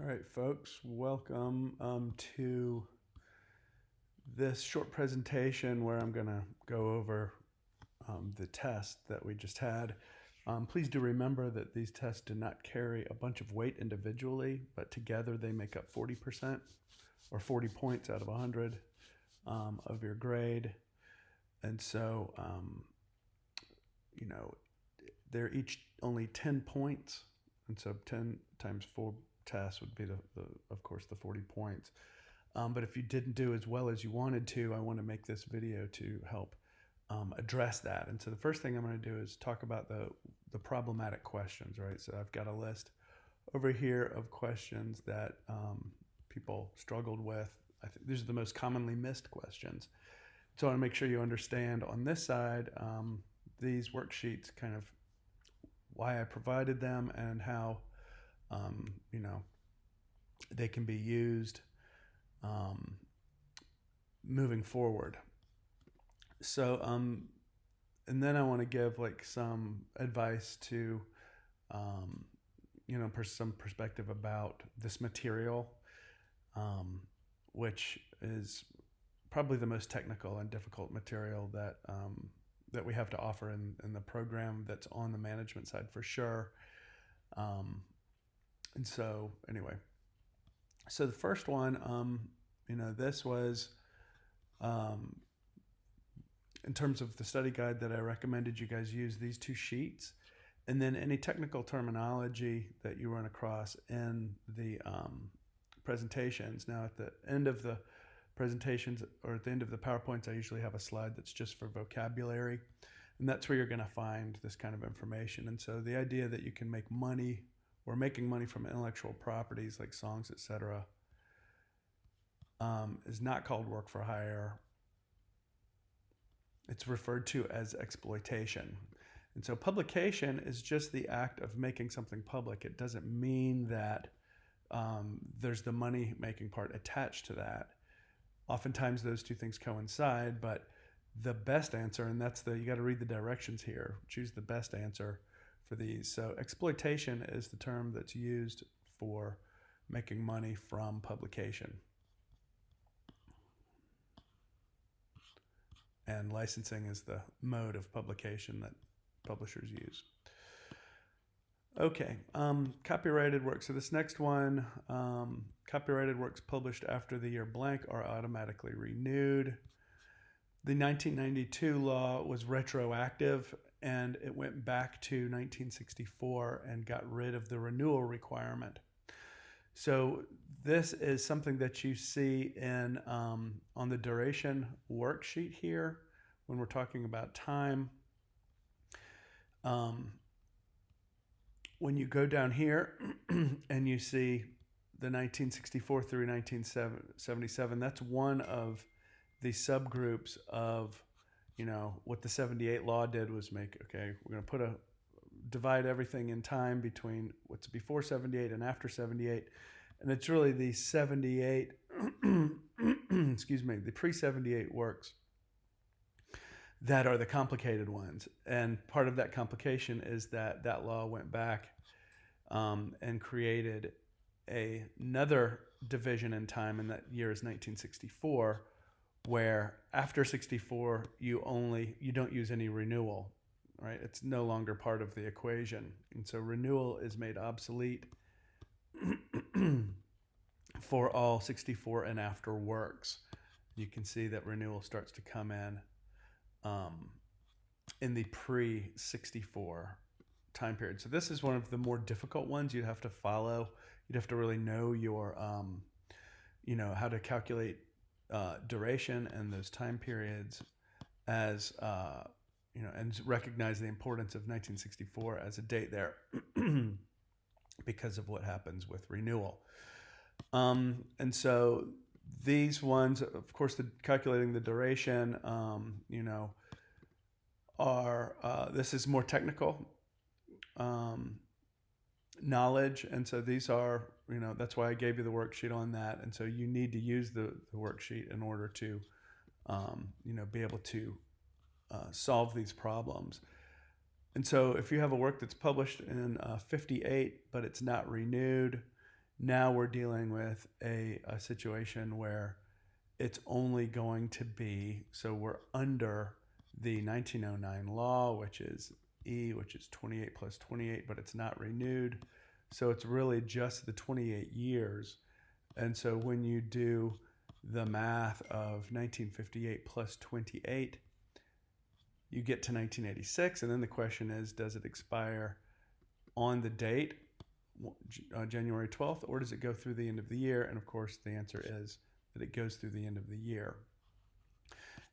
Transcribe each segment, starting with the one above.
All right, folks, welcome to this short presentation where I'm going to go over the test that we just had. Please do remember that these tests do not carry a bunch of weight individually, but together they make up 40% or 40 points out of 100 of your grade. And so, they're each only 10 points. And so 10 times 4 tests would be, of course, the 40 points. But if you didn't do as well as you wanted to, I want to make this video to help address that. And so the first thing I'm going to do is talk about the problematic questions, right? So I've got a list over here of questions that people struggled with. I think these are the most commonly missed questions. So I want to make sure you understand on this side, these worksheets, kind of why I provided them and how, they can be used moving forward. So, and then I want to give like some advice to, some perspective about this material, which is probably the most technical and difficult material that we have to offer in the program that's on the management side for sure. And so anyway, so the first one, this was in terms of the study guide that I recommended you guys use these two sheets, and then any technical terminology that you run across in the presentations. Now at the end of the presentations or at the end of the PowerPoints, I usually have a slide that's just for vocabulary, and that's where you're going to find this kind of information. And so the idea that you can make money or making money from intellectual properties like songs, etc., is not called work for hire. It's referred to as exploitation. And so publication is just the act of making something public. It doesn't mean that there's the money making part attached to that. Oftentimes those two things coincide, but the best answer, and you got to read the directions here, choose the best answer for these. So exploitation is the term that's used for making money from publication. And licensing is the mode of publication that publishers use. Okay, copyrighted works. So this next one, copyrighted works published after the year blank are automatically renewed. The 1992 law was retroactive, and it went back to 1964 and got rid of the renewal requirement. So this is something that you see in on the duration worksheet here when we're talking about time. When you go down here and you see the 1964 through 1977, that's one of the subgroups of, what the 78 law did was we're going to divide everything in time between what's before 78 and after 78. And it's really the 78, the pre-78 works that are the complicated ones. And part of that complication is that law went back and created another division in time, and that year is 1964, where after 64 you don't use any renewal, right? It's no longer part of the equation, and so renewal is made obsolete for all 64 and after works. You can see that renewal starts to come in the pre-64 time period. So this is one of the more difficult ones you'd have to follow. You'd have to really know your, how to calculate duration and those time periods as, and recognize the importance of 1964 as a date there because of what happens with renewal. And so these ones, of course, calculating the duration, this is more technical knowledge. And so these are, that's why I gave you the worksheet on that. And so you need to use the worksheet in order to, be able to solve these problems. And so if you have a work that's published in 58, but it's not renewed, Now we're dealing with a situation where it's only going to be, so we're under the 1909 law, which is E, which is 28 plus 28, but it's not renewed. So it's really just the 28 years. And so when you do the math of 1958 plus 28, you get to 1986. And then the question is, does it expire on the date, January 12th, or does it go through the end of the year? And of course, the answer is that it goes through the end of the year.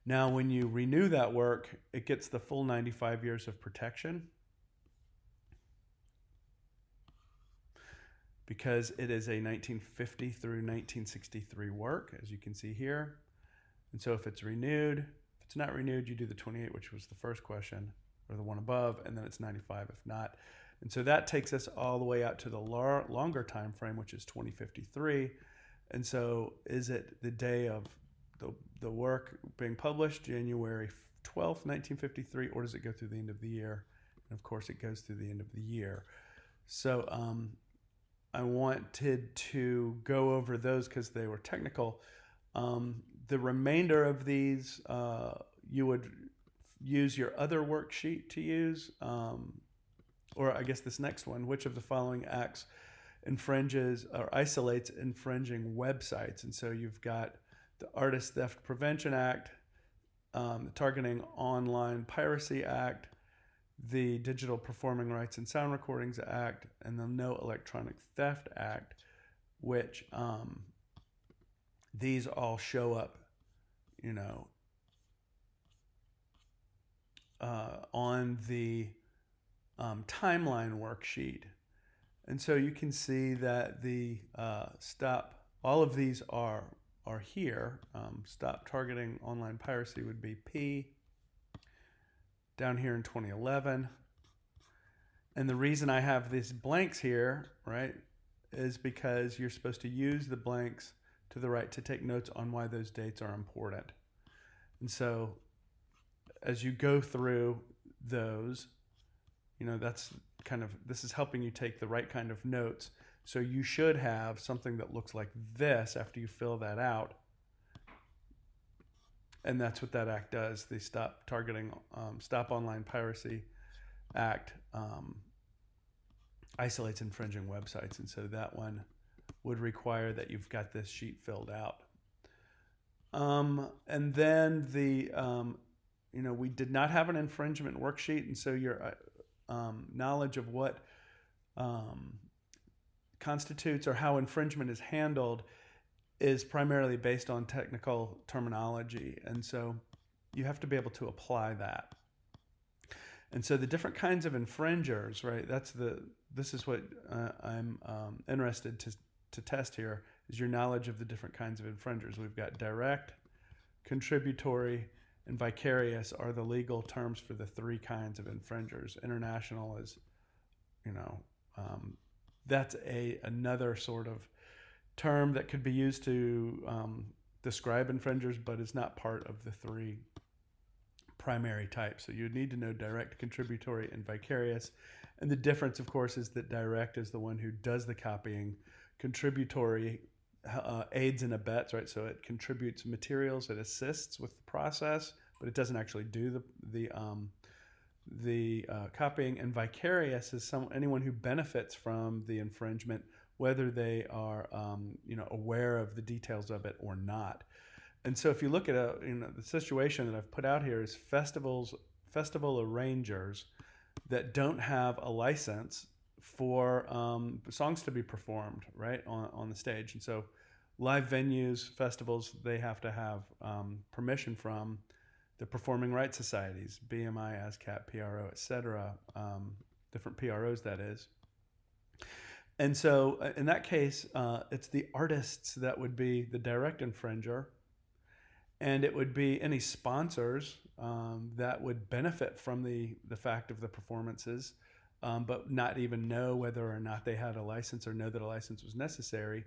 Now, when you renew that work, it gets the full 95 years of protection because it is a 1950 through 1963 work, as you can see here. And so if it's renewed, if it's not renewed, you do the 28, which was the first question, or the one above, and then it's 95 if not. And so that takes us all the way out to the longer time frame, which is 2053. And so is it the day of the work being published, January 12th, 1953, or does it go through the end of the year? And of course, it goes through the end of the year. So I wanted to go over those because they were technical. The remainder of these, you would use your other worksheet to use, or I guess this next one, which of the following acts infringes or isolates infringing websites? And so you've got the Artist Theft Prevention Act, the Targeting Online Piracy Act, the Digital Performing Rights and Sound Recordings Act, and the No Electronic Theft Act, which these all show up, on the timeline worksheet. And so you can see that the all of these are here. Stop Targeting Online Piracy would be P, down here in 2011. And the reason I have these blanks here, right, is because you're supposed to use the blanks to the right to take notes on why those dates are important. And so as you go through those, that's this is helping you take the right kind of notes. So you should have something that looks like this after you fill that out. And that's what that act does. The Stop Online Piracy Act isolates infringing websites. And so that one would require that you've got this sheet filled out. And then we did not have an infringement worksheet. And so your knowledge of what constitutes or how infringement is handled is primarily based on technical terminology. And so you have to be able to apply that. And so the different kinds of infringers, right? This is what I'm interested to test here, is your knowledge of the different kinds of infringers. We've got direct, contributory, and vicarious are the legal terms for the three kinds of infringers. International is, that's another sort of term that could be used to describe infringers, but is not part of the three primary types. So you'd need to know direct, contributory, and vicarious. And the difference, of course, is that direct is the one who does the copying. Contributory aids and abets, right? So it contributes materials, it assists with the process, but it doesn't actually do the copying. And vicarious is anyone who benefits from the infringement, whether they are aware of the details of it or not. And so if you look at the situation that I've put out here is festival arrangers that don't have a license for songs to be performed right on the stage. And so live venues, festivals, they have to have permission from the performing rights societies, BMI, ASCAP, PRO, etc., different PROs, that is. And so in that case, it's the artists that would be the direct infringer, and it would be any sponsors that would benefit from the fact of the performances, but not even know whether or not they had a license or know that a license was necessary.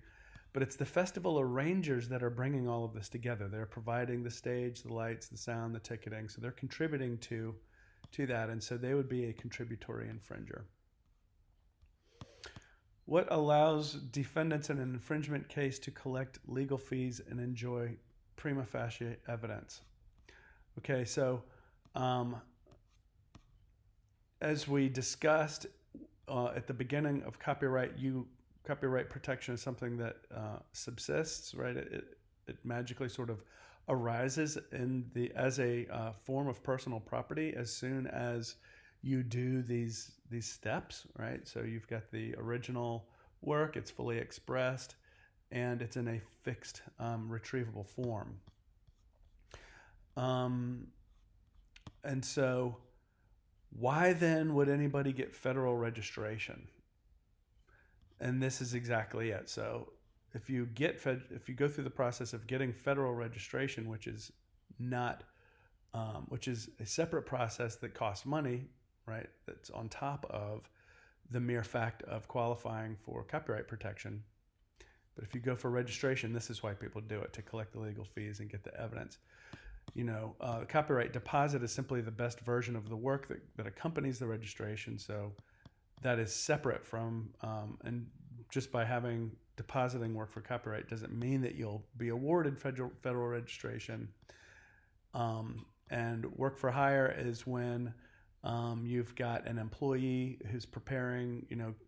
But it's the festival arrangers that are bringing all of this together. They're providing the stage, the lights, the sound, the ticketing. So they're contributing to that. And so they would be a contributory infringer. What allows defendants in an infringement case to collect legal fees and enjoy prima facie evidence? Okay, so um, as we discussed at the beginning of copyright protection is something that subsists, right? It magically sort of arises as a form of personal property as soon as you do these steps, right? So you've got the original work, it's fully expressed, and it's in a fixed retrievable form. Um, and so why then would anybody get federal registration? And this is exactly it. So if you go through the process of getting federal registration, which is not which is a separate process that costs money, right? That's on top of the mere fact of qualifying for copyright protection. But if you go for registration, this is why people do it, to collect the legal fees and get the evidence. The copyright deposit is simply the best version of the work that accompanies the registration. So that is separate from, and just by depositing work for copyright doesn't mean that you'll be awarded federal registration. And work for hire is when you've got an employee who's preparing,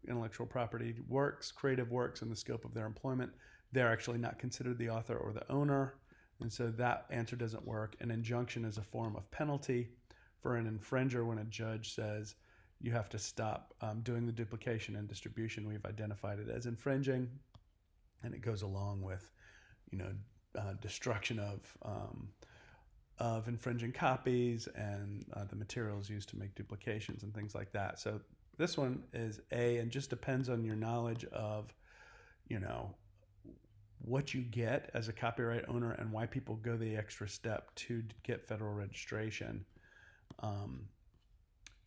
intellectual property works, creative works in the scope of their employment. They're actually not considered the author or the owner. And so that answer doesn't work. An injunction is a form of penalty for an infringer when a judge says you have to stop doing the duplication and distribution. We've identified it as infringing, and it goes along with, destruction of infringing copies and the materials used to make duplications and things like that. So this one is A, and just depends on your knowledge of, what you get as a copyright owner and why people go the extra step to get federal registration.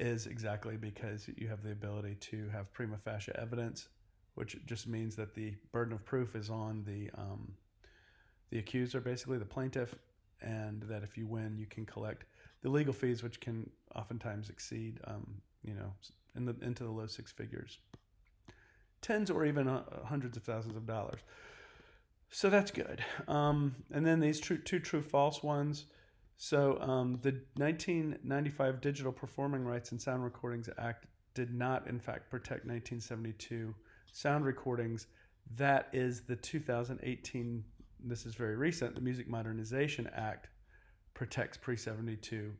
Is exactly because you have the ability to have prima facie evidence, which just means that the burden of proof is on the accuser, basically the plaintiff, and that if you win, you can collect the legal fees, which can oftentimes exceed, into the low six figures, tens or even hundreds of thousands of dollars. So that's good. And then these two true false ones. So the 1995 Digital Performing Rights and Sound Recordings Act did not, in fact, protect 1972 sound recordings. That is the 2018, this is very recent, the Music Modernization Act protects pre-72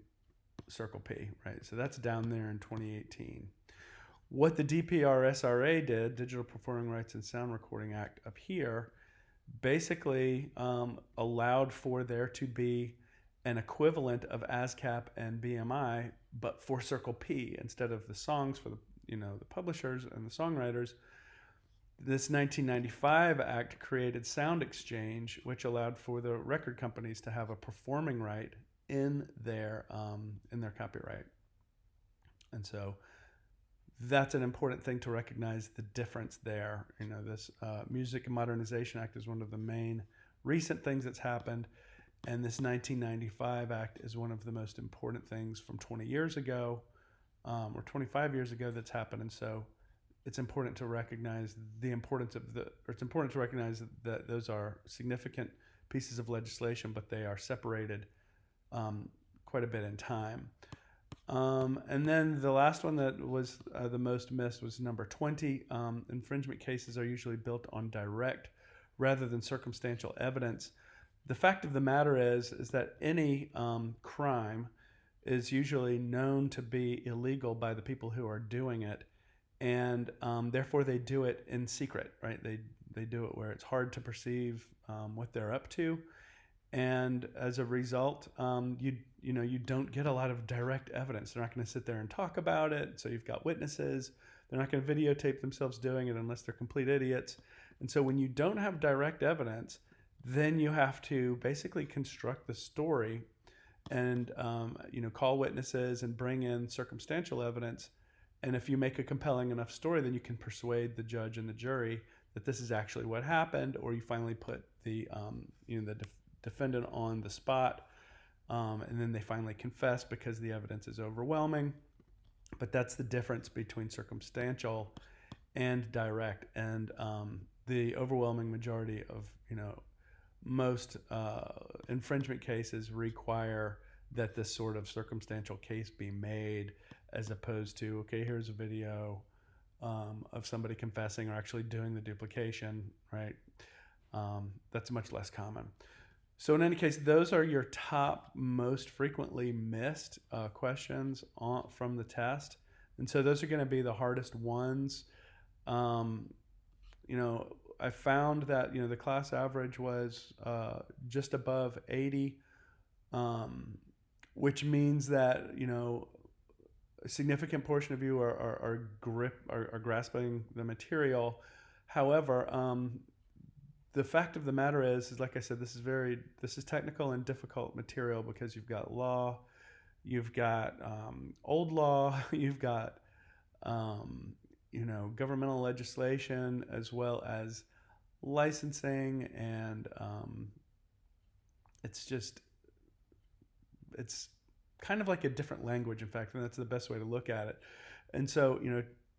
Circle P, right? So that's down there in 2018. What the DPRSRA did, Digital Performing Rights and Sound Recording Act up here, basically allowed for there to be an equivalent of ASCAP and BMI, but for Circle P instead of the songs for the publishers and the songwriters. This 1995 act created Sound Exchange, which allowed for the record companies to have a performing right in their copyright. And so that's an important thing to recognize the difference there. This Music Modernization Act is one of the main recent things that's happened. And this 1995 Act is one of the most important things from 20 years ago or 25 years ago that's happened. And so it's important to recognize it's important to recognize that those are significant pieces of legislation, but they are separated quite a bit in time. And then the last one that was the most missed was number 20. Infringement cases are usually built on direct rather than circumstantial evidence. The fact of the matter is that any crime is usually known to be illegal by the people who are doing it, and therefore they do it in secret, right? They do it where it's hard to perceive what they're up to, and as a result, you don't get a lot of direct evidence. They're not going to sit there and talk about it, so you've got witnesses. They're not going to videotape themselves doing it unless they're complete idiots. And so when you don't have direct evidence, then you have to basically construct the story and call witnesses and bring in circumstantial evidence. And if you make a compelling enough story, then you can persuade the judge and the jury that this is actually what happened, or you finally put the defendant on the spot, and then they finally confess because the evidence is overwhelming. But that's the difference between circumstantial and direct. And the overwhelming majority of, most infringement cases require that this sort of circumstantial case be made, as opposed to, okay, here's a video of somebody confessing or actually doing the duplication, right? That's much less common. So in any case, those are your top most frequently missed questions from the test. And so those are going to be the hardest ones. I found that, the class average was just above 80, which means that, a significant portion of you are grasping the material. However, the fact of the matter is like I said, this is technical and difficult material, because you've got law, you've got old law, you've got governmental legislation, as well as licensing, and it's kind of like a different language, in fact, and that's the best way to look at it. And so,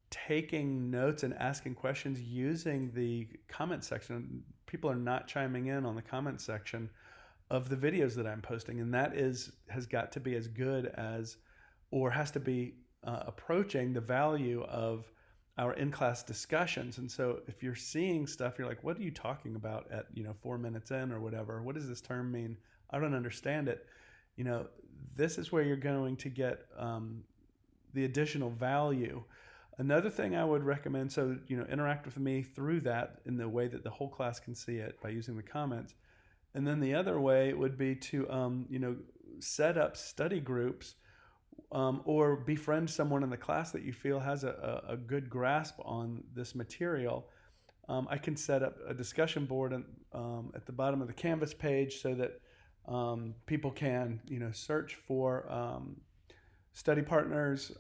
taking notes and asking questions using the comment section. People are not chiming in on the comment section of the videos that I'm posting, and that has got to be as good as, or has to be approaching the value of our in-class discussions. And so if you're seeing stuff, you're like, what are you talking about at 4 minutes in or whatever? What does this term mean? I don't understand it. This is where you're going to get the additional value. Another thing I would recommend, so interact with me through that in the way that the whole class can see it by using the comments. And then the other way would be to set up study groups, or befriend someone in the class that you feel has a good grasp on this material. I can set up a discussion board at the bottom of the Canvas page, so that people can search for study partners.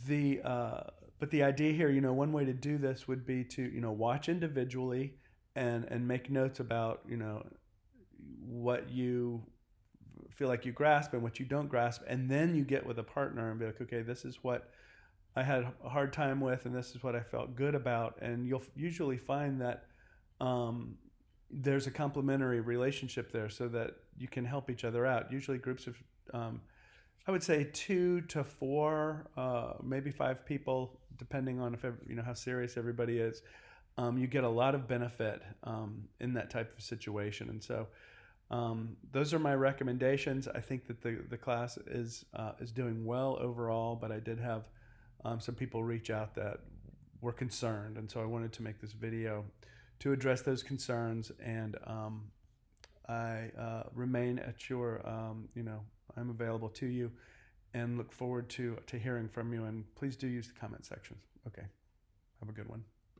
But the idea here, one way to do this would be to watch individually and make notes about what you feel like you grasp and what you don't grasp, and then you get with a partner and be like, okay, this is what I had a hard time with, and this is what I felt good about. And you'll usually find that there's a complementary relationship there, so that you can help each other out. Usually groups of I would say 2 to 4, maybe 5 people, depending on how serious everybody is. You get a lot of benefit in that type of situation. And so those are my recommendations. I think that the class is doing well overall, but I did have some people reach out that were concerned, and so I wanted to make this video to address those concerns. And I remain at your I'm available to you, and look forward to hearing from you. And please do use the comment sections. Okay, have a good one.